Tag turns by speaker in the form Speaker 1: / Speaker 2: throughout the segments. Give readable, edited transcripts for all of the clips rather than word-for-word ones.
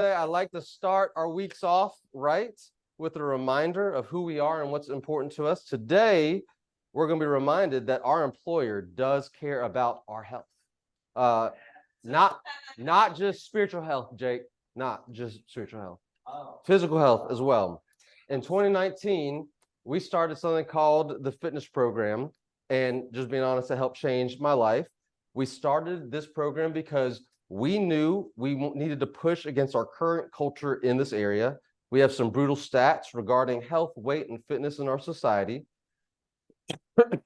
Speaker 1: I'd like to start our weeks off right with a reminder of who we are and what's important to us. Today, we're going to be reminded that our employer does care about our health. Not just spiritual health, Jake, not just spiritual health, physical health as well. In 2019, we started something called the fitness program, and just being honest, it helped change my life. We started this program because we knew we needed to push against our current culture in this area. We have some brutal stats regarding health, weight, and fitness in our society.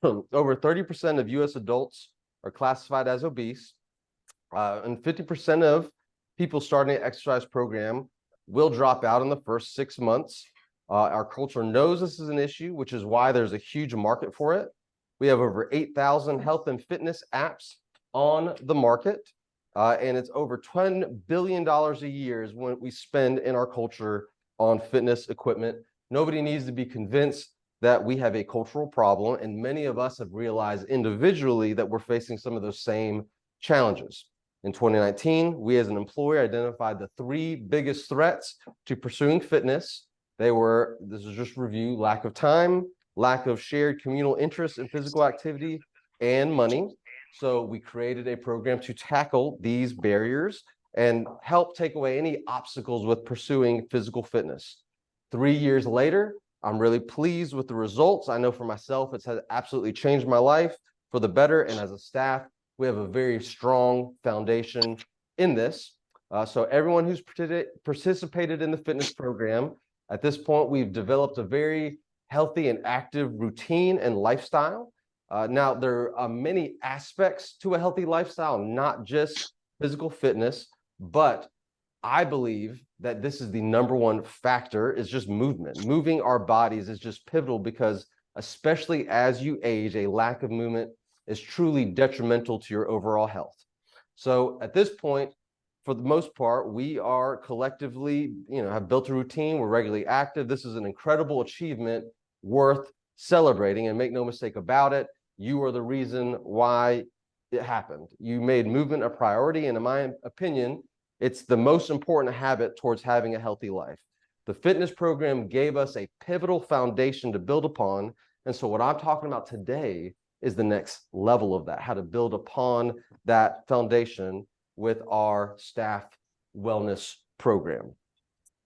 Speaker 1: Over 30% of US adults are classified as obese, and 50% of people starting an exercise program will drop out in the first 6 months. Our culture knows this is an issue, which is why there's a huge market for it. We have over 8,000 health and fitness apps on the market, and it's over $10 billion a year is what we spend in our culture on fitness equipment. Nobody needs to be convinced that we have a cultural problem, and many of us have realized individually that we're facing some of those same challenges. In 2019, we as an employer identified the 3 biggest threats to pursuing fitness. They were, this is just review, lack of time, lack of shared communal interest in physical activity, and money. So we created a program to tackle these barriers and help take away any obstacles with pursuing physical fitness. 3 years later, I'm really pleased with the results. I know for myself, it's absolutely changed my life for the better. And as a staff, we have a very strong foundation in this. So everyone who's participated in the fitness program, at this point, we've developed a very healthy and active routine and lifestyle. Now, there are many aspects to a healthy lifestyle, not just physical fitness, but I believe that this is the number one factor is just movement. Moving our bodies is just pivotal because especially as you age, a lack of movement is truly detrimental to your overall health. So at this point, for the most part, we are collectively, have built a routine. We're regularly active. This is an incredible achievement worth celebrating, and make no mistake about it, you are the reason why it happened. You made movement a priority, and in my opinion, it's the most important habit towards having a healthy life. The fitness program gave us a pivotal foundation to build upon, and so what I'm talking about today is the next level of that, how to build upon that foundation with our staff wellness program.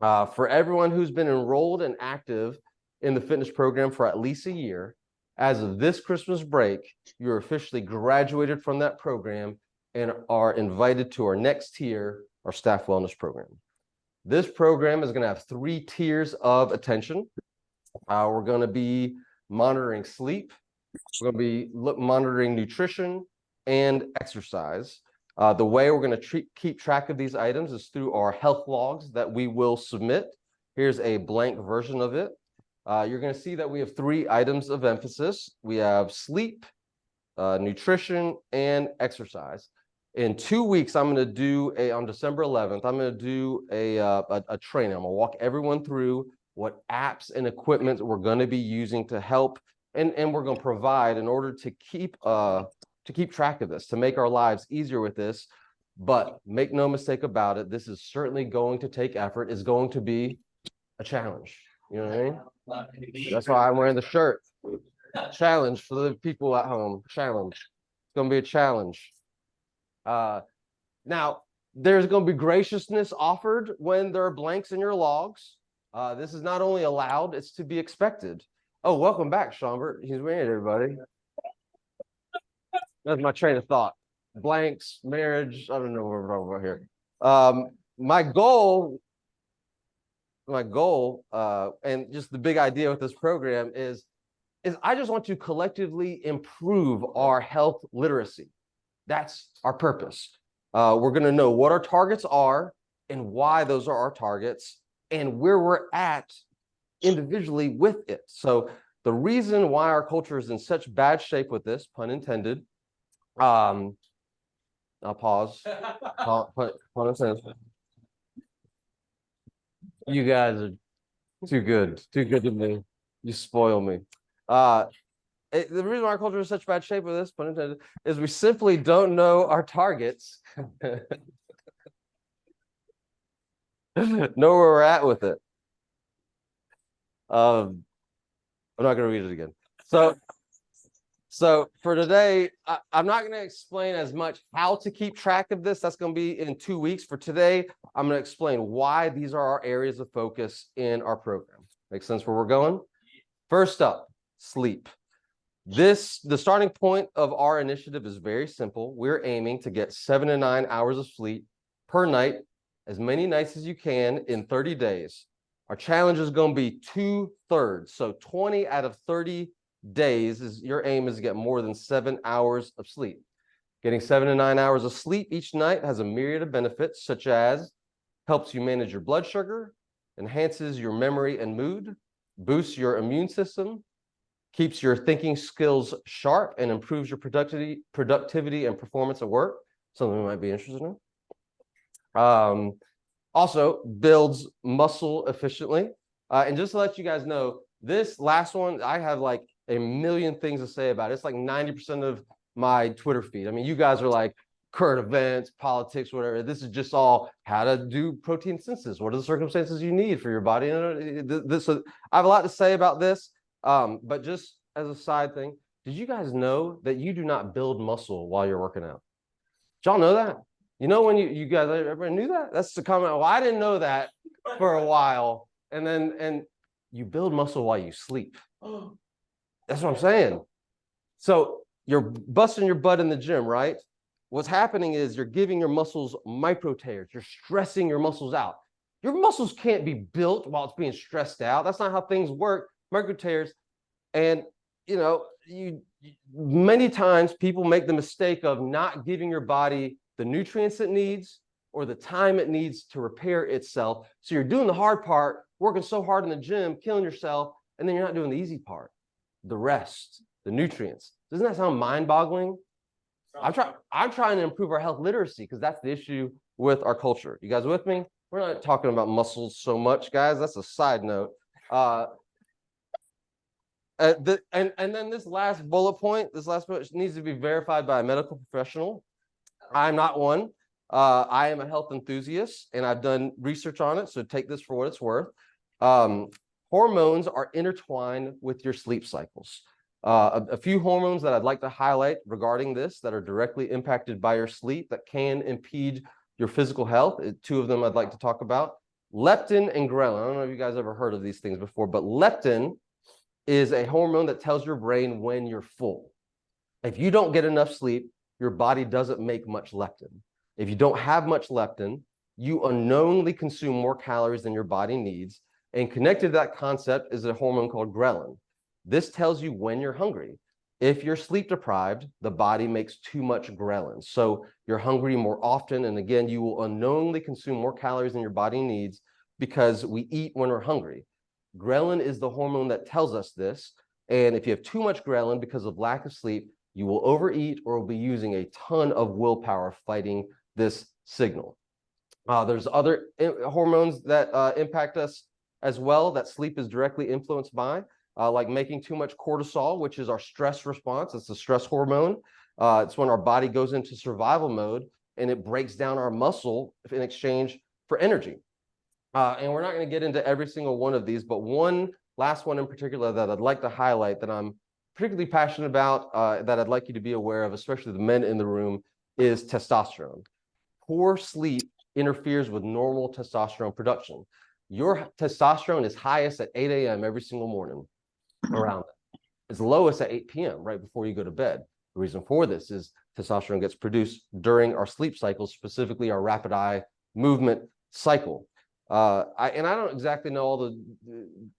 Speaker 1: For everyone who's been enrolled and active in the fitness program for at least a year, as of this Christmas break, you're officially graduated from that program and are invited to our next tier, our staff wellness program. This program is going to have 3 tiers of attention. We're going to be monitoring sleep. We're going to be monitoring nutrition and exercise. The way we're going to keep track of these items is through our health logs that we will submit. Here's a blank version of it. You're going to see that we have 3 items of emphasis. We have sleep, nutrition, and exercise. In 2 weeks, I'm going to do on December 11th, I'm going to do a training. I'm going to walk everyone through what apps and equipment we're going to be using to help, and we're going to provide in order to keep track of this, to make our lives easier with this. But make no mistake about it, this is certainly going to take effort. It's going to be a challenge. You know what I mean? That's why I'm wearing the shirt. Challenge for the people at home. Challenge. It's going to be a challenge. Now, there's going to be graciousness offered when there are blanks in your logs. This is not only allowed, it's to be expected. Oh, welcome back, Schaumbert. He's married, everybody. That's my train of thought. Blanks, marriage, I don't know what we're talking about here. My goal, and just the big idea with this program is I just want to collectively improve our health literacy. That's our purpose. We're going to know what our targets are and why those are our targets and where we're at individually with it. So the reason why our culture is in such bad shape with this, pun intended, I'll pause. Pun intended. You guys are too good to me. You spoil me. The reason why our culture is in such bad shape with this, pun intended, is we simply don't know our targets. know where we're at with it. I'm not going to read it again. So for today, I'm not going to explain as much how to keep track of this. That's going to be in 2 weeks. For today, I'm going to explain why these are our areas of focus in our program. Make sense where we're going? First up, sleep. The starting point of our initiative is very simple. We're aiming to get 7 to 9 hours of sleep per night, as many nights as you can in 30 days. Our challenge is going to be 2/3. So 20 out of 30 days is your aim is to get more than 7 hours of sleep. Getting 7 to 9 hours of sleep each night has a myriad of benefits, such as helps you manage your blood sugar, enhances your memory and mood, boosts your immune system, keeps your thinking skills sharp, and improves your productivity and performance at work. Something you might be interested in. Also builds muscle efficiently. And just to let you guys know, this last one, I have like a million things to say about it. It's like 90% of my Twitter feed. I mean, you guys are like current events, politics, whatever. This is just all how to do protein synthesis. What are the circumstances you need for your body? So I have a lot to say about this. But just as a side thing, did you guys know that you do not build muscle while you're working out? Did y'all know that? You know, when you guys ever knew that? That's the comment. Well, I didn't know that for a while. And you build muscle while you sleep. That's what I'm saying. So you're busting your butt in the gym, right? What's happening is you're giving your muscles micro tears. You're stressing your muscles out. Your muscles can't be built while it's being stressed out. That's not how things work. Micro tears. And many times people make the mistake of not giving your body the nutrients it needs or the time it needs to repair itself. So you're doing the hard part, working so hard in the gym, killing yourself, and then you're not doing the easy part, the rest, the nutrients. Doesn't that sound mind-boggling? I'm trying to improve our health literacy because that's the issue with our culture. You guys with me? We're not talking about muscles so much, guys. That's a side note. And then this last bullet point needs to be verified by a medical professional. I'm not one. I am a health enthusiast, and I've done research on it, so take this for what it's worth. Hormones are intertwined with your sleep cycles. A few hormones that I'd like to highlight regarding this that are directly impacted by your sleep that can impede your physical health. 2 of them I'd like to talk about. Leptin and ghrelin. I don't know if you guys ever heard of these things before, but leptin is a hormone that tells your brain when you're full. If you don't get enough sleep, your body doesn't make much leptin. If you don't have much leptin, you unknowingly consume more calories than your body needs. And connected to that concept is a hormone called ghrelin. This tells you when you're hungry. If you're sleep deprived, the body makes too much ghrelin. So you're hungry more often. And again, you will unknowingly consume more calories than your body needs because we eat when we're hungry. Ghrelin is the hormone that tells us this. And if you have too much ghrelin because of lack of sleep, you will overeat or will be using a ton of willpower fighting this signal. There's other hormones that impact us as well that sleep is directly influenced by, like making too much cortisol, which is our stress response. It's the stress hormone. It's when our body goes into survival mode and it breaks down our muscle in exchange for energy. And we're not going to get into every single one of these, but one last one in particular that I'd like to highlight that I'm particularly passionate about, that I'd like you to be aware of, especially the men in the room, is testosterone. Poor sleep interferes with normal testosterone production. Your testosterone is highest at 8 a.m. every single morning around that. It's lowest at 8 p.m. right before you go to bed. The reason for this is testosterone gets produced during our sleep cycles, specifically our rapid eye movement cycle. I don't exactly know all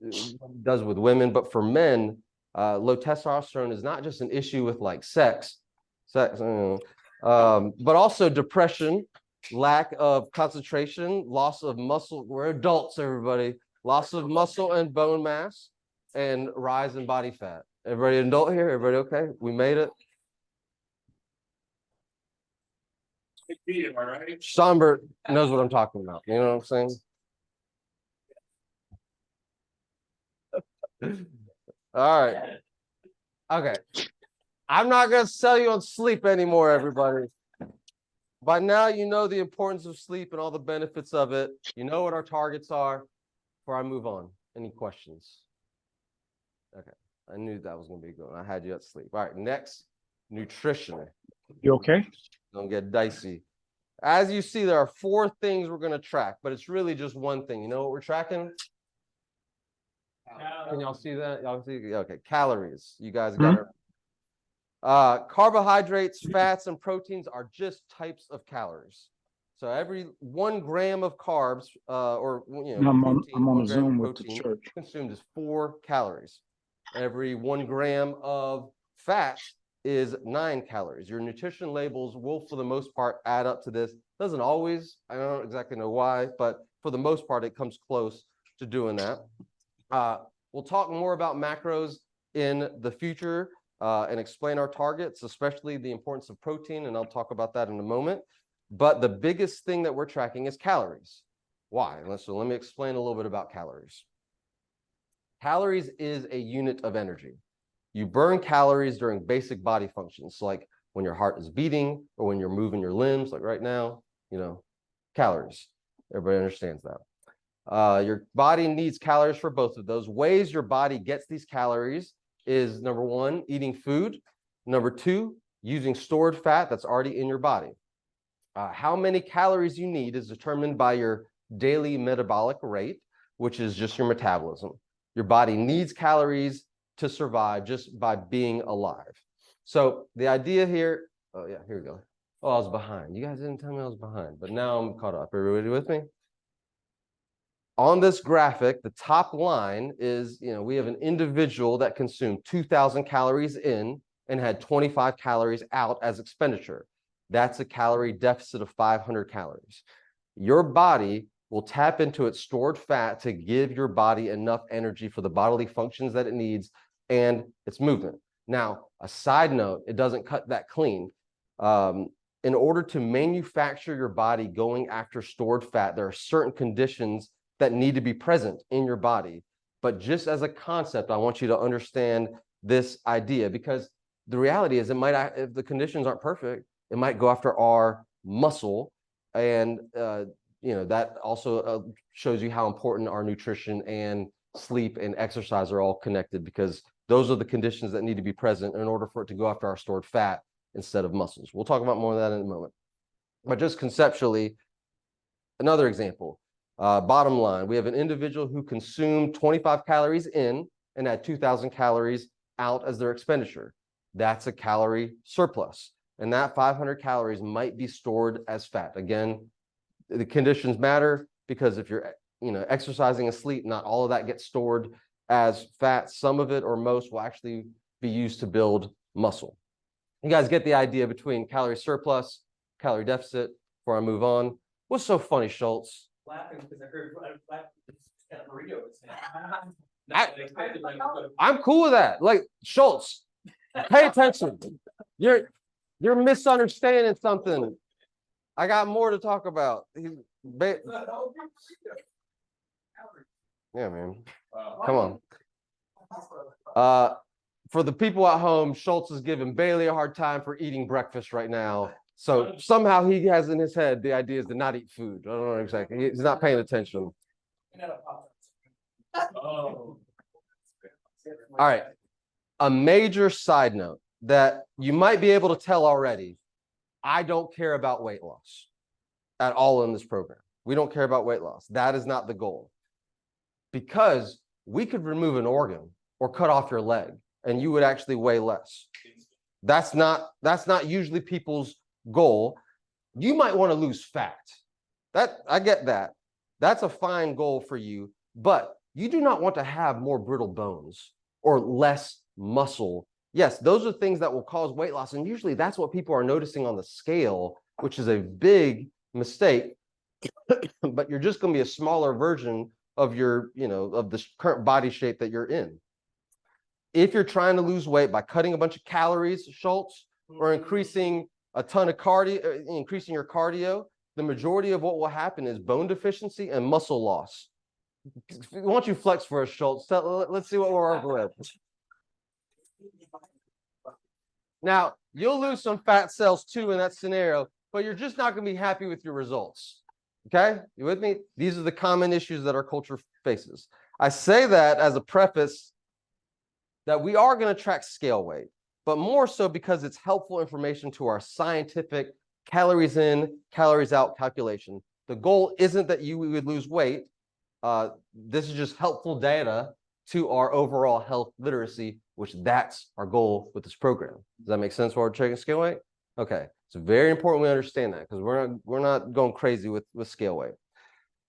Speaker 1: the does with women, but for men, low testosterone is not just an issue with like sex, but also depression, lack of concentration, loss of muscle. We're adults, everybody. Loss of muscle and bone mass, and rise in body fat. Everybody an adult here? Everybody okay? We made it. All right. Somber knows what I'm talking about. You know what I'm saying? All right. Okay. I'm not going to sell you on sleep anymore, everybody. By now, you know the importance of sleep and all the benefits of it. You know what our targets are. Before I move on, any questions? Okay, I knew that was going to be good. I had you at sleep. All right, next, nutrition.
Speaker 2: You okay?
Speaker 1: Don't get dicey. As you see, there are 4 things we're going to track, but it's really just one thing. You know what we're tracking? Can y'all see that? Y'all see? Okay, calories. You guys got it. Carbohydrates, fats, and proteins are just types of calories. So every 1 gram of carbs, or protein,
Speaker 2: I'm on
Speaker 1: 1
Speaker 2: a
Speaker 1: gram
Speaker 2: Zoom
Speaker 1: of
Speaker 2: with the
Speaker 1: protein
Speaker 2: church.
Speaker 1: consumed is 4 calories. Every 1 gram of fat is 9 calories. Your nutrition labels will, for the most part, add up to this. Doesn't always. I don't exactly know why, but for the most part, it comes close to doing that. We'll talk more about macros in the future and explain our targets, especially the importance of protein, and I'll talk about that in a moment. But the biggest thing that we're tracking is calories. Why? So let me explain a little bit about calories. Calories is a unit of energy. You burn calories during basic body functions, like when your heart is beating or when you're moving your limbs, like right now, calories. Everybody understands that. Your body needs calories for both of those. Ways your body gets these calories is, number 1, eating food. Number 2, using stored fat that's already in your body. How many calories you need is determined by your daily metabolic rate, which is just your metabolism. Your body needs calories to survive just by being alive. So the idea here, oh yeah, here we go. Oh, I was behind. You guys didn't tell me I was behind, but now I'm caught up. Everybody with me? On this graphic, the top line is, we have an individual that consumed 2,000 calories in and had 25 calories out as expenditure. That's a calorie deficit of 500 calories. Your body will tap into its stored fat to give your body enough energy for the bodily functions that it needs and its movement. Now, a side note, it doesn't cut that clean. In order to manufacture your body going after stored fat, there are certain conditions that need to be present in your body. But just as a concept, I want you to understand this idea, because the reality is if the conditions aren't perfect, it might go after our muscle. And, that also shows you how important our nutrition and sleep and exercise are all connected, because those are the conditions that need to be present in order for it to go after our stored fat instead of muscles. We'll talk about more of that in a moment. But just conceptually, another example. Bottom line, we have an individual who consumed 25 calories in and had 2,000 calories out as their expenditure. That's a calorie surplus. And that 500 calories might be stored as fat. Again, the conditions matter, because if you're exercising and sleep, not all of that gets stored as fat. Some of it, or most, will actually be used to build muscle. You guys get the idea between calorie surplus, calorie deficit. Before I move on, what's so funny, Schultz?
Speaker 3: Laughing because I heard that burrito was
Speaker 1: I'm cool with that. Like, Schultz, pay attention. You're misunderstanding something. I got more to talk about. Yeah, man. Come on. For the people at home, Schultz is giving Bailey a hard time for eating breakfast right now. So somehow he has in his head the idea is to not eat food. I don't know exactly. He's not paying attention. All right. A major side note that you might be able to tell already: I don't care about weight loss at all in this program. We don't care about weight loss. That is not the goal. Because we could remove an organ or cut off your leg and you would actually weigh less. That's not usually people's goal. You might want to lose fat. I get that. That's a fine goal for you, but you do not want to have more brittle bones or less muscle. Yes, those are things that will cause weight loss, and usually that's what people are noticing on the scale, which is a big mistake. But you're just going to be a smaller version of your, of the current body shape that you're in. If you're trying to lose weight by cutting a bunch of calories, Schultz, or increasing a ton of cardio, increasing your cardio, the majority of what will happen is bone deficiency and muscle loss. Why don't you flex for us, Schultz? Let's see what we're working with. Now, you'll lose some fat cells too in that scenario, but you're just not going to be happy with your results. Okay, you with me? These are the common issues that our culture faces. I say that as a preface that we are going to track scale weight, but more so because it's helpful information to our scientific calories in, calories out calculation. The goal isn't that you would lose weight. This is just helpful data to our overall health literacy, which that's our goal with this program. Does that make sense while we're checking scale weight? Okay, it's very important we understand that because we're not going crazy with scale weight.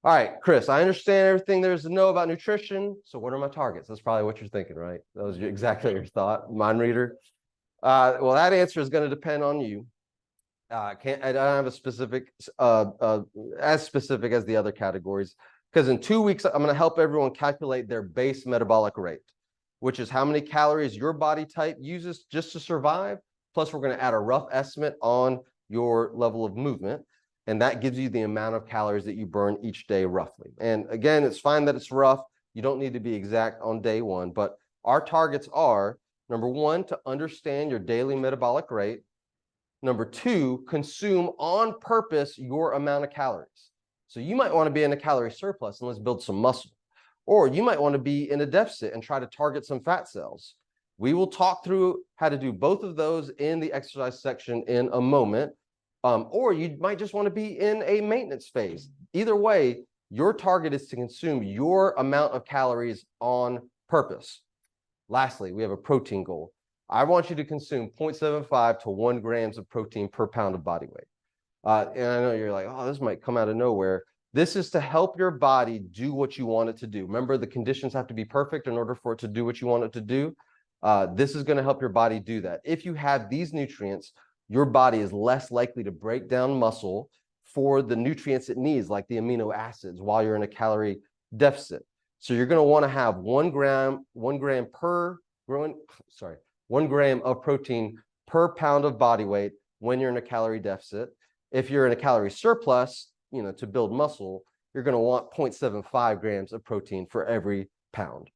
Speaker 1: All right, Chris, I understand everything there is to know about nutrition. So what are my targets? That's probably what you're thinking, right? That was exactly your thought, mind reader. Well, that answer is going to depend on you. I don't have a specific, as specific as the other categories, because in 2 weeks, I'm going to help everyone calculate their base metabolic rate, which is how many calories your body type uses just to survive. Plus, we're going to add a rough estimate on your level of movement. And that gives you the amount of calories that you burn each day roughly. And again, it's fine that it's rough. You don't need to be exact on day one, but our targets are, number one, to understand your daily metabolic rate. Number two, consume on purpose your amount of calories. So you might want to be in a calorie surplus and let's build some muscle. Or you might want to be in a deficit and try to target some fat cells. We will talk through how to do both of those in the exercise section in a moment. Or you might just want to be in a maintenance phase. Either way, your target is to consume your amount of calories on purpose. Lastly, we have a protein goal. I want you to consume 0.75 to 1 grams of protein per pound of body weight. And I know you're like, oh, this might come out of nowhere. This is to help your body do what you want it to do. Remember, the conditions have to be perfect in order for it to do what you want it to do. This is going to help your body do that. If you have these nutrients, your body is less likely to break down muscle for the nutrients it needs, like the amino acids, while you're in a calorie deficit. So you're going to want to have 1 gram of protein per pound of body weight when you're in a calorie deficit. If you're in a calorie surplus, to build muscle, you're going to want 0.75 grams of protein for every pound.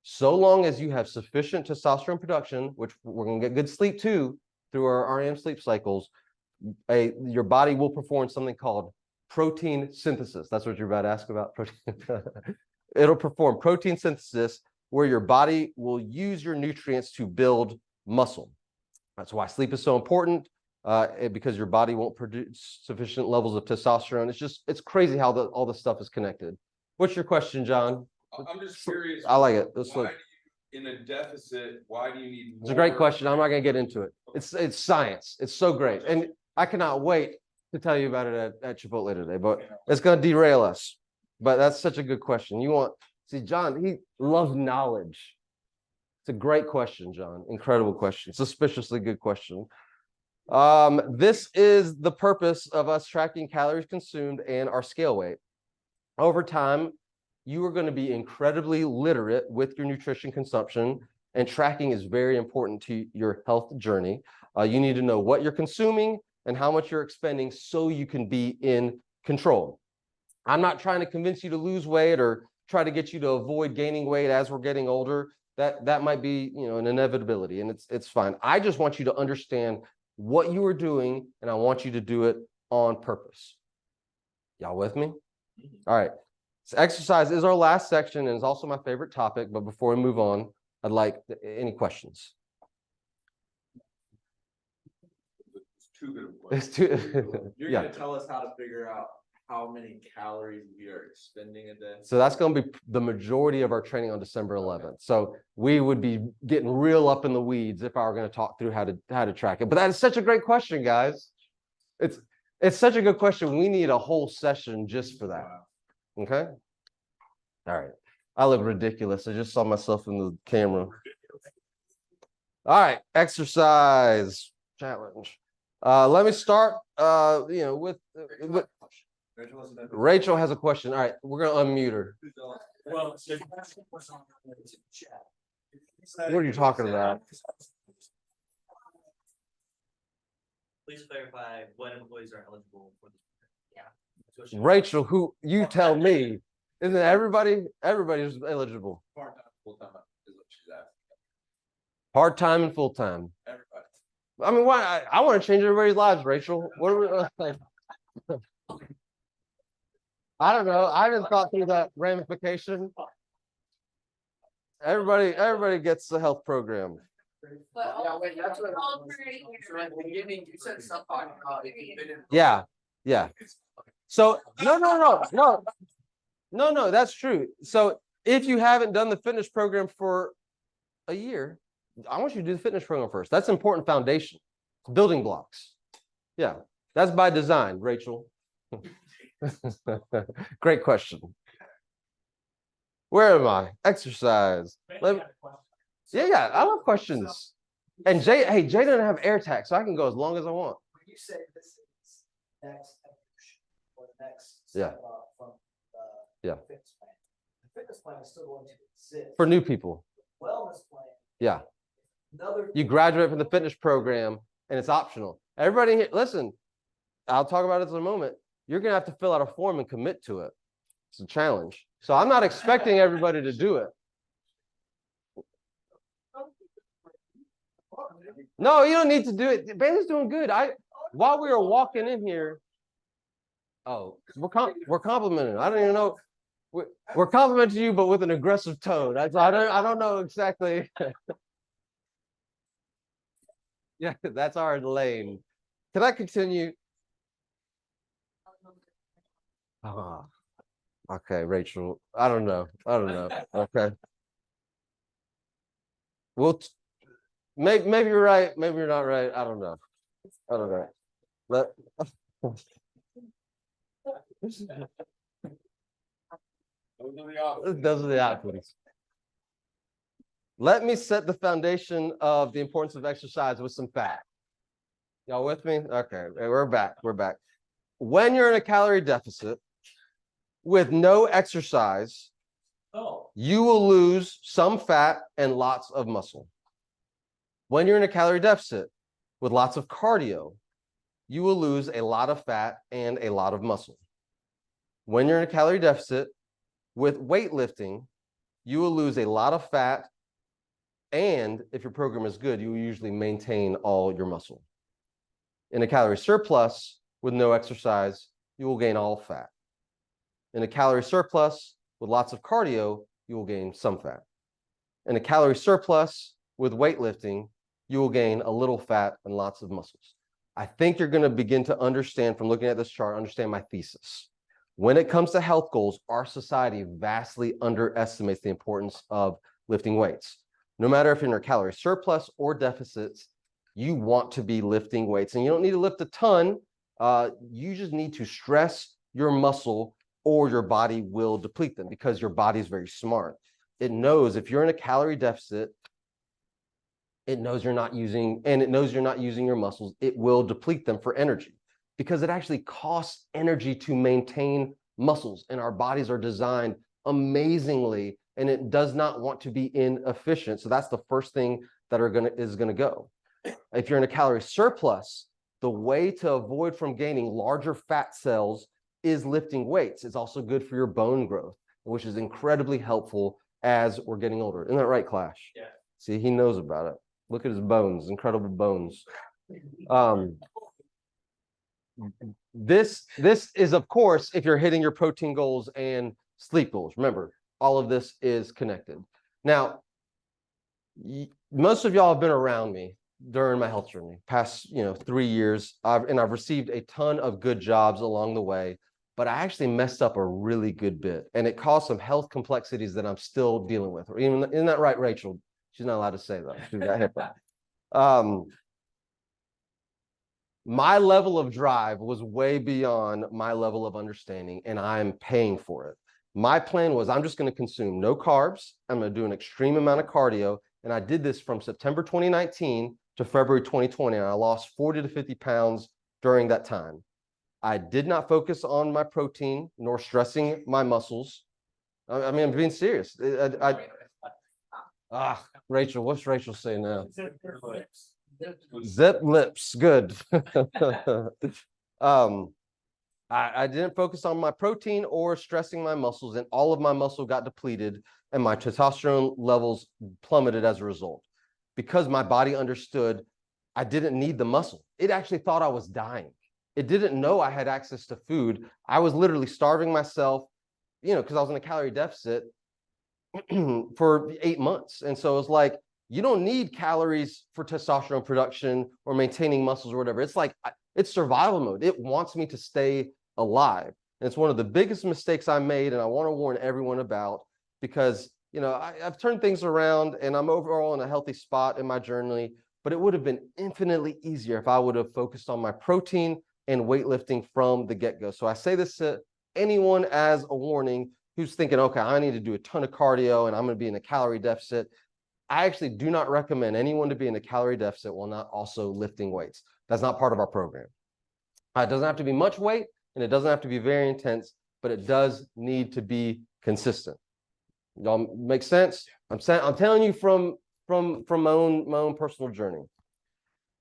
Speaker 1: So long as you have sufficient testosterone production, which we're going to get good sleep too, through our REM sleep cycles, your body will perform something called protein synthesis. That's what you're about to ask about. It'll perform protein synthesis where your body will use your nutrients to build muscle. That's why sleep is so important, because your body won't produce sufficient levels of testosterone. It's crazy how all this stuff is connected. What's your question, John?
Speaker 2: I'm just curious.
Speaker 1: I like it.
Speaker 2: In a deficit, why do you need more?
Speaker 1: It's a great question. I'm not going to get into it. It's science. It's so great. And I cannot wait to tell you about it at Chipotle today, but it's going to derail us. But that's such a good question. See, John, he loves knowledge. It's a great question, John. Incredible question. Suspiciously good question. This is the purpose of us tracking calories consumed and our scale weight. Over time, you are going to be incredibly literate with your nutrition consumption, and tracking is very important to your health journey. You need to know what you're consuming and how much you're expending so you can be in control. I'm not trying to convince you to lose weight or try to get you to avoid gaining weight as we're getting older. That might be, an inevitability, and it's fine. I just want you to understand what you are doing, and I want you to do it on purpose. Y'all with me? All right. So exercise is our last section and is also my favorite topic. But before we move on, I'd like any questions.
Speaker 2: It's too good of a
Speaker 1: It's
Speaker 2: question.
Speaker 3: You're
Speaker 1: Yeah.
Speaker 3: gonna tell us how to figure out how many calories we are expending a day.
Speaker 1: So that's going to be the majority of our training on December 11th. So we would be getting real up in the weeds if I were going to talk through how to track it. But that is such a great question, guys. It's such a good question. We need a whole session just for that. Okay. All right. I look ridiculous. I just saw myself in the camera. All right. Exercise challenge. Let me start. With Rachel has a question. All right, we're gonna unmute her.
Speaker 3: Well,
Speaker 1: What are you talking about?
Speaker 3: please clarify what employees are eligible for this. Yeah.
Speaker 1: Rachel, who you tell me, isn't everybody's eligible?
Speaker 2: Part-time, full-time is what she's asking.
Speaker 1: Part-time and full-time.
Speaker 2: Everybody.
Speaker 1: I mean, why? I want to change everybody's lives, Rachel. What are we like? I don't know. I haven't thought through that ramification. Everybody gets the health program.
Speaker 4: Yeah, wait, that's what. So at the beginning, you said something about if you've been in.
Speaker 1: Yeah, yeah. So no, that's true. So if you haven't done the fitness program for a year, I want you to do the fitness program first. That's an important foundation, building blocks. Yeah, that's by design, Rachel. Great question. Where am I? Exercise. Yeah, I love questions. And Jay doesn't have air tag, so I can go as long as I want.
Speaker 5: When you say this is next evolution or next
Speaker 1: Yeah.
Speaker 5: step up from
Speaker 1: Yeah.
Speaker 5: fitness plan, the fitness plan is still going to exist.
Speaker 1: For new people.
Speaker 5: Wellness plan.
Speaker 1: Yeah.
Speaker 5: Another.
Speaker 1: You graduate from the fitness program and it's optional. Everybody here, listen, I'll talk about it in a moment. You're gonna have to fill out a form and commit to it. It's a challenge. So I'm not expecting everybody to do it. No, you don't need to do it. Bailey's doing good. While we were walking in here, we're complimenting. I don't even know. We're complimenting you, but with an aggressive tone. I don't know exactly. Yeah, that's our lane. Can I continue? Okay, Rachel. I don't know. Okay. Well, maybe you're right. Maybe you're not right. I don't know. But those are the options. Let me set the foundation of the importance of exercise with some facts. Y'all with me? Okay, we're back. When you're in a calorie deficit with no exercise, you will lose some fat and lots of muscle. When you're in a calorie deficit with lots of cardio, you will lose a lot of fat and a lot of muscle. When you're in a calorie deficit with weightlifting, you will lose a lot of fat, and if your program is good, you will usually maintain all your muscle. In a calorie surplus with no exercise, you will gain all fat. In a calorie surplus with lots of cardio, you will gain some fat. In a calorie surplus with weightlifting, you will gain a little fat and lots of muscles. I think you're going to begin to understand from looking at this chart, understand my thesis. When it comes to health goals, our society vastly underestimates the importance of lifting weights. No matter if you're in a calorie surplus or deficits, you want to be lifting weights, and you don't need to lift a ton. You just need to stress your muscle or your body will deplete them, because your body is very smart. It knows if you're in a calorie deficit, it knows you're not using your muscles. It will deplete them for energy, because it actually costs energy to maintain muscles, and our bodies are designed amazingly, and it does not want to be inefficient. So that's the first thing that is gonna go. If you're in a calorie surplus, the way to avoid from gaining larger fat cells is lifting weights. It's also good for your bone growth, which is incredibly helpful as we're getting older. Isn't that right, Clash?
Speaker 3: Yeah.
Speaker 1: See, he knows about it. Look at his bones, incredible bones. This is, of course, if you're hitting your protein goals and sleep goals. Remember, all of this is connected. Now, most of y'all have been around me during my health journey, past 3 years, and I've received a ton of good jobs along the way, but I actually messed up a really good bit, and it caused some health complexities that I'm still dealing with. Isn't that right, Rachel? She's not allowed to say that. She's got HIPAA. My level of drive was way beyond my level of understanding, and I'm paying for it. My plan was, I'm just going to consume no carbs. I'm going to do an extreme amount of cardio. And I did this from September 2019 to February 2020. And I lost 40 to 50 pounds during that time. I did not focus on my protein nor stressing my muscles. I mean, I'm being serious. Rachel, what's Rachel saying now? Zip lips, good. I didn't focus on my protein or stressing my muscles, and all of my muscle got depleted, and my testosterone levels plummeted as a result, because my body understood I didn't need the muscle. It actually thought I was dying. It didn't know I had access to food. I was literally starving myself, because I was in a calorie deficit for 8 months. And so it's like, you don't need calories for testosterone production or maintaining muscles or whatever. It's like, it's survival mode. It wants me to stay alive. And it's one of the biggest mistakes I made. And I want to warn everyone about, because, I've turned things around and I'm overall in a healthy spot in my journey, but it would have been infinitely easier if I would have focused on my protein and weightlifting from the get-go. So I say this to anyone as a warning who's thinking, okay, I need to do a ton of cardio and I'm going to be in a calorie deficit. I actually do not recommend anyone to be in a calorie deficit while not also lifting weights. That's not part of our program. It doesn't have to be much weight and it doesn't have to be very intense, but it does need to be consistent. Y'all make sense? I'm telling you from my own personal journey.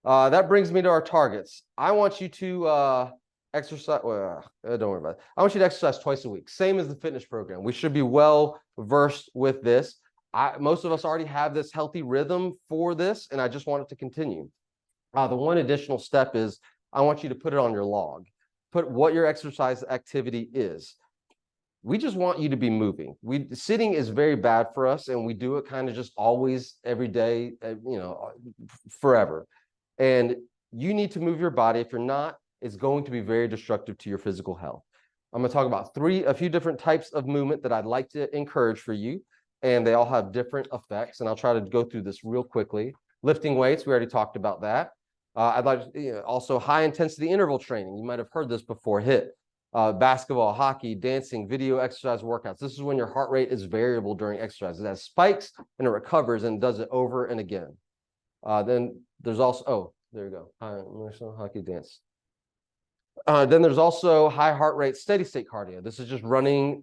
Speaker 1: That brings me to our targets. I want you to exercise. Well, don't worry about it. I want you to exercise twice a week, same as the fitness program. We should be well versed with this. Most of us already have this healthy rhythm for this, and I just want it to continue. The one additional step is I want you to put it on your log. Put what your exercise activity is. We just want you to be moving. Sitting is very bad for us, and we do it kind of just always, every day, forever. And you need to move your body. If you're not, it's going to be very destructive to your physical health. I'm going to talk about a few different types of movement that I'd like to encourage for you, and they all have different effects. And I'll try to go through this real quickly. Lifting weights, we already talked about that. I'd like also high intensity interval training. You might have heard this before. HIIT. Basketball, hockey, dancing, video exercise workouts. This is when your heart rate is variable during exercise. It has spikes and it recovers and does it over and again. Then there's also, there you go, hockey, dance. Then there's also high heart rate, steady state cardio. This is just running,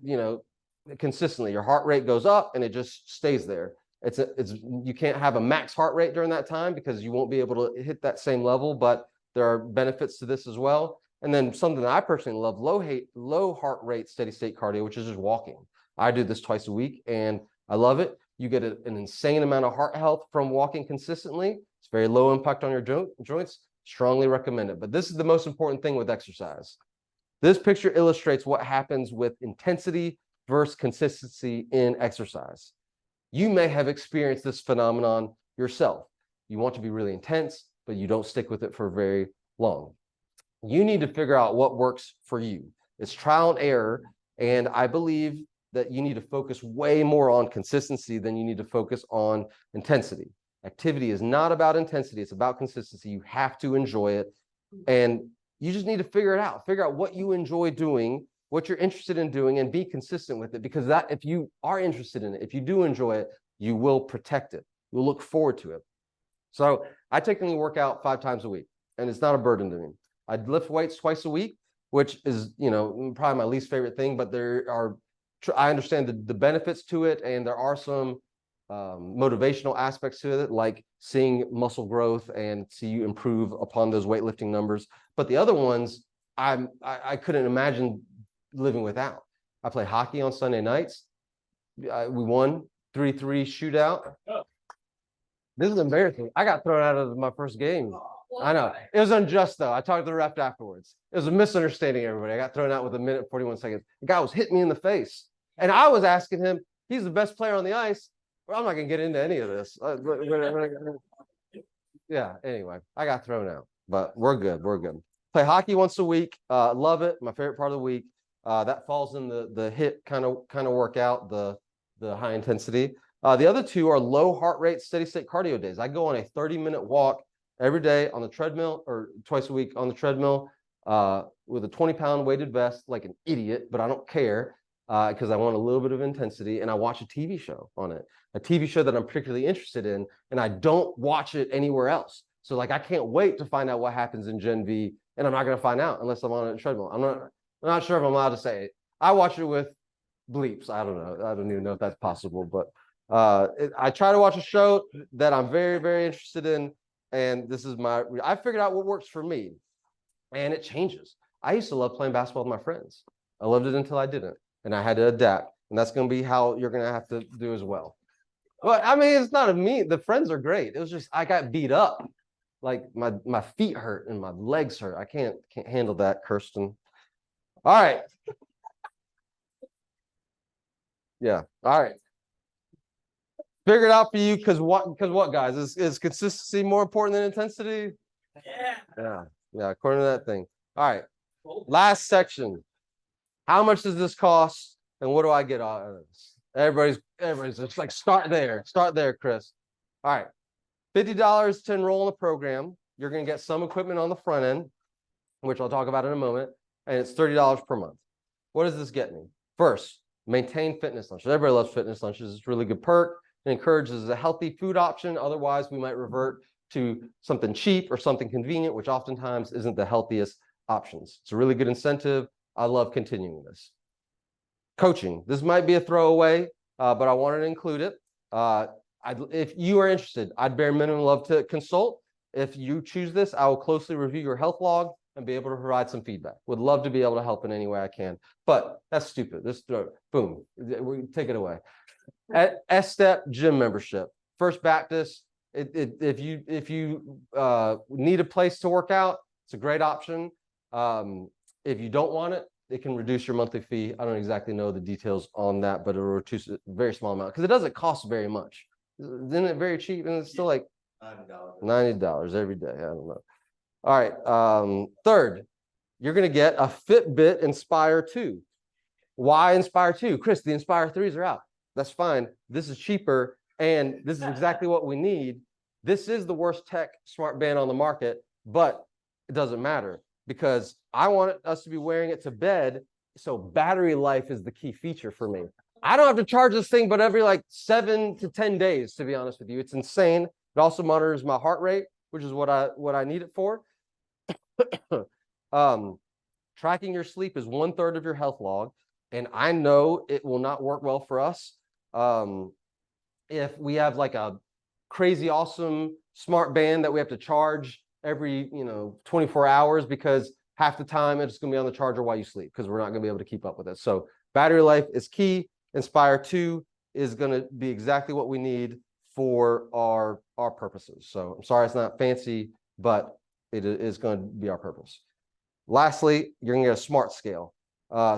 Speaker 1: consistently. Your heart rate goes up and it just stays there. You can't have a max heart rate during that time because you won't be able to hit that same level, but there are benefits to this as well. And then something that I personally love, low heart rate, steady state cardio, which is just walking. I do this twice a week and I love it. You get an insane amount of heart health from walking consistently. It's very low impact on your joints. Strongly recommend it. But this is the most important thing with exercise. This picture illustrates what happens with intensity versus consistency in exercise. You may have experienced this phenomenon yourself. You want to be really intense, but you don't stick with it for very long. You need to figure out what works for you. It's trial and error, and I believe that you need to focus way more on consistency than you need to focus on intensity. Activity is not about intensity, it's about consistency. You have to enjoy it, and you just need to figure it out. Figure out what you enjoy doing, what you're interested in doing, and be consistent with it, because that, if you are interested in it, if you do enjoy it, you will protect it. You'll look forward to it. So I technically work out 5 times a week, and it's not a burden to me. I lift weights twice a week, which is, probably my least favorite thing, but I understand the benefits to it, and there are some motivational aspects to it, like seeing muscle growth and see you improve upon those weightlifting numbers. But the other ones, I couldn't imagine living without. I play hockey on Sunday nights. We won 3-3 shootout. This is embarrassing. I got thrown out of my first game. I know. It was unjust, though. I talked to the ref afterwards. It was a misunderstanding, everybody. I got thrown out with 1 minute and 41 seconds. The guy was hitting me in the face. And I was asking him, he's the best player on the ice. Well, I'm not going to get into any of this. Yeah, anyway, I got thrown out. But we're good. We're good. Play hockey once a week. Love it. My favorite part of the week. That falls in the HIIT kind of workout, the high intensity. The other two are low heart rate, steady state cardio days. I go on a 30-minute walk every day on the treadmill, or twice a week on the treadmill, with a 20-pound weighted vest, like an idiot, but I don't care, because I want a little bit of intensity, and I watch a TV show on it, a TV show that I'm particularly interested in, and I don't watch it anywhere else. So like, I can't wait to find out what happens in Gen V, and I'm not going to find out unless I'm on a treadmill. I'm not sure if I'm allowed to say it. I watch it with bleeps. I don't know. I don't even know if that's possible, but I try to watch a show that I'm very, very interested in. And this is I figured out what works for me, and it changes. I used to love playing basketball with my friends. I loved it until I didn't, and I had to adapt. And that's going to be how you're going to have to do as well. Well, I mean, it's not a me. The friends are great. It was just, I got beat up. like my feet hurt and my legs hurt. I can't handle that, Kirsten. All right. Yeah. All right. Figure it out for you because what guys? Is consistency more important than intensity?
Speaker 3: Yeah.
Speaker 1: Yeah. Yeah, according to that thing. All right. Last section. How much does this cost? And what do I get out of this? Everybody's just like start there. Start there, Chris. All right. $50 to enroll in the program. You're going to get some equipment on the front end, which I'll talk about in a moment, and it's $30 per month. What does this get me? First, maintain fitness lunches. Everybody loves fitness lunches. It's a really good perk. It encourages a healthy food option. Otherwise, we might revert to something cheap or something convenient, which oftentimes isn't the healthiest options. It's a really good incentive. I love continuing this. Coaching. This might be a throwaway, but I wanted to include it. If you are interested, I'd bare minimum love to consult. If you choose this, I will closely review your health log and be able to provide some feedback. Would love to be able to help in any way I can, but that's stupid. This, boom, we take it away. S-Step gym membership. First Baptist, if you need a place to work out, it's a great option. If you don't want it, it can reduce your monthly fee. I don't exactly know the details on that, but it will reduce a very small amount because it doesn't cost very much. Isn't it very cheap? And it's still like $90 every day. I don't know. All right. Third, you're going to get a Fitbit Inspire 2. Why Inspire 2? Chris, the Inspire 3s are out. That's fine. This is cheaper, and this is exactly what we need. This is the worst tech smart band on the market, but it doesn't matter because I want us to be wearing it to bed. So battery life is the key feature for me. I don't have to charge this thing, but every like 7 to 10 days, to be honest with you. It's insane. It also monitors my heart rate, which is what I need it for. Tracking your sleep is 1/3 of your health log, and I know it will not work well for us. If we have like a crazy awesome smart band that we have to charge every 24 hours because half the time it's going to be on the charger while you sleep because we're not going to be able to keep up with it. So battery life is key. Inspire 2 is going to be exactly what we need for our purposes. So I'm sorry it's not fancy, but it is going to be our purpose. Lastly, you're going to get a smart scale.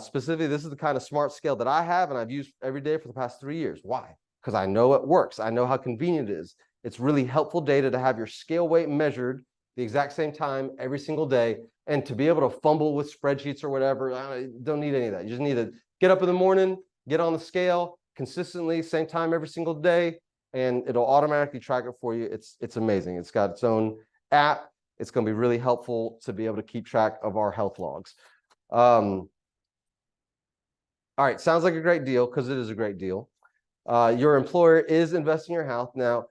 Speaker 1: Specifically, this is the kind of smart scale that I have and I've used every day for the past 3 years. Why? Because I know it works. I know how convenient it is. It's really helpful data to have your scale weight measured the exact same time every single day, and to be able to fumble with spreadsheets or whatever. Don't need any of that. You just need to get up in the morning, get on the scale consistently, same time every single day, and it'll automatically track it for you. It's amazing. It's got its own app. It's going to be really helpful to be able to keep track of our health logs. All right, sounds like a great deal because it is a great deal. Your employer is investing in your health. Now,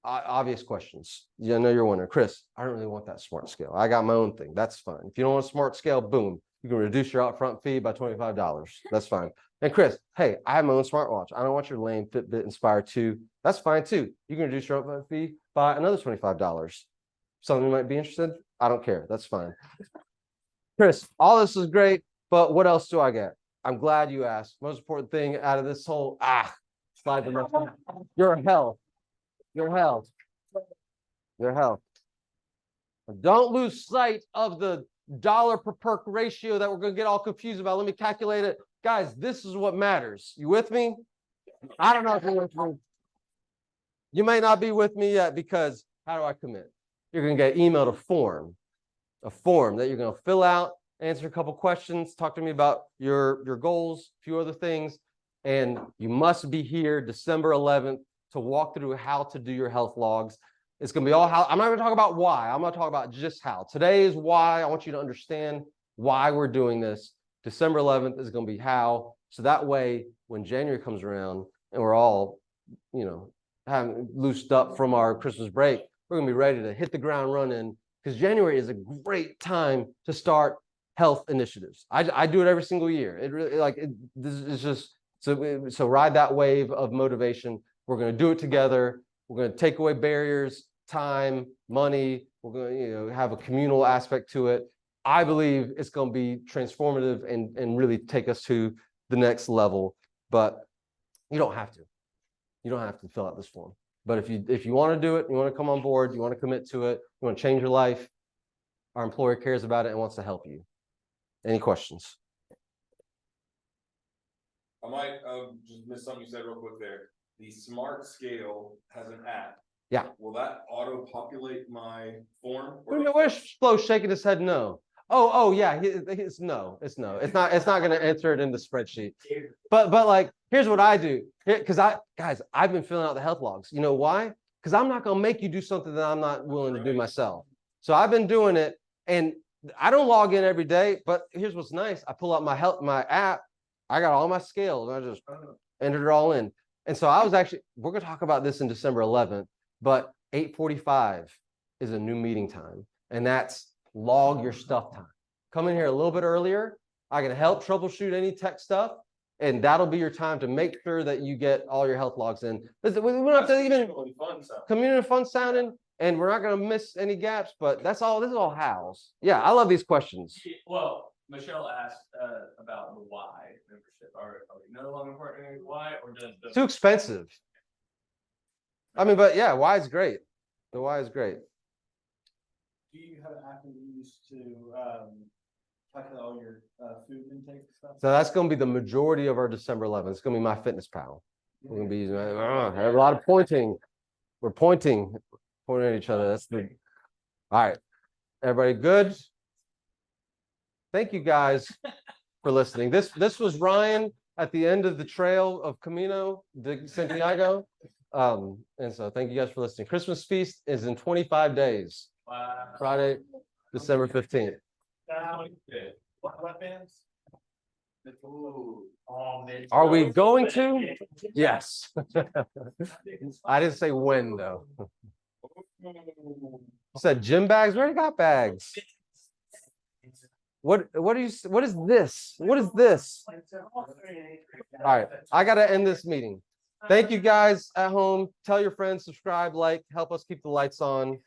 Speaker 1: obvious questions. I know you're wondering, Chris, I don't really want that smart scale. I got my own thing. That's fine. If you don't want a smart scale, boom, you can reduce your upfront fee by $25. That's fine. And Chris, hey, I have my own smartwatch. I don't want your lame Fitbit Inspire 2. That's fine too. You can reduce your upfront fee by another $25. Something you might be interested in? I don't care. That's fine. Chris, all this is great, but what else do I get? I'm glad you asked. Most important thing out of this whole slide them up. Your health. Your health. Your health. Don't lose sight of the dollar per perk ratio that we're going to get all confused about. Let me calculate it. Guys, this is what matters. You with me? I don't know if you're with me. You may not be with me yet because how do I commit? You're going to get emailed a form that you're going to fill out, answer a couple questions, talk to me about your goals, a few other things, and you must be here December 11th to walk through how to do your health logs. It's going to be all how. I'm not going to talk about why. I'm going to talk about just how. Today is why. I want you to understand why we're doing this. December 11th is going to be how. So that way, when January comes around and we're all, having loosed up from our Christmas break, we're going to be ready to hit the ground running because January is a great time to start health initiatives. I do it every single year. It really this is just so ride that wave of motivation. We're going to do it together. We're going to take away barriers, time, money. We're going to have a communal aspect to it. I believe it's going to be transformative and really take us to the next level. But you don't have to. You don't have to fill out this form. But if you want to do it, you want to come on board, you want to commit to it, you want to change your life, our employer cares about it and wants to help you. Any questions?
Speaker 2: I might just miss something you said real quick there. The Smart Scale has an app.
Speaker 1: Yeah.
Speaker 2: Will that auto populate my form?
Speaker 1: Where's Flo shaking his head no? Oh yeah, it's no. It's not gonna enter it in the spreadsheet. But like, here's what I do. Because I've been filling out the health logs. You know why? Because I'm not gonna make you do something that I'm not willing to do myself. So I've been doing it, and I don't log in every day. But here's what's nice: I pull out my app. I got all my scales, and I just entered it all in. And so we're gonna talk about this in December 11th. But 8:45 is a new meeting time, and that's log your stuff time. Come in here a little bit earlier. I can help troubleshoot any tech stuff, and that'll be your time to make sure that you get all your health logs in. We don't have to even community fun sounding, and we're not going to miss any gaps. But that's all. This is all hows. Yeah, I love these questions.
Speaker 6: Well, Michelle asked about the why membership. Are we no longer partnering with why, or does the
Speaker 1: Too expensive. I mean, but yeah, why is great. The why is great.
Speaker 5: Do you have an app that you use to calculate all your food intake stuff?
Speaker 1: So that's going to be the majority of our December 11th. It's going to be my fitness pal. We're going to be using I have a lot of pointing. We're pointing at each other. That's the all right. Everybody good? Thank you guys for listening. This was Ryan at the end of the trail of Camino de Santiago. And so thank you guys for listening. Christmas feast is in 25 days. Friday, December 15th.
Speaker 6: what bands?
Speaker 1: Are we going to? Yes. I didn't say when though. I said gym bags. We already got bags. What is this? What is this? All right, I gotta end this meeting. Thank you guys at home. Tell your friends, subscribe, like, help us keep the lights on.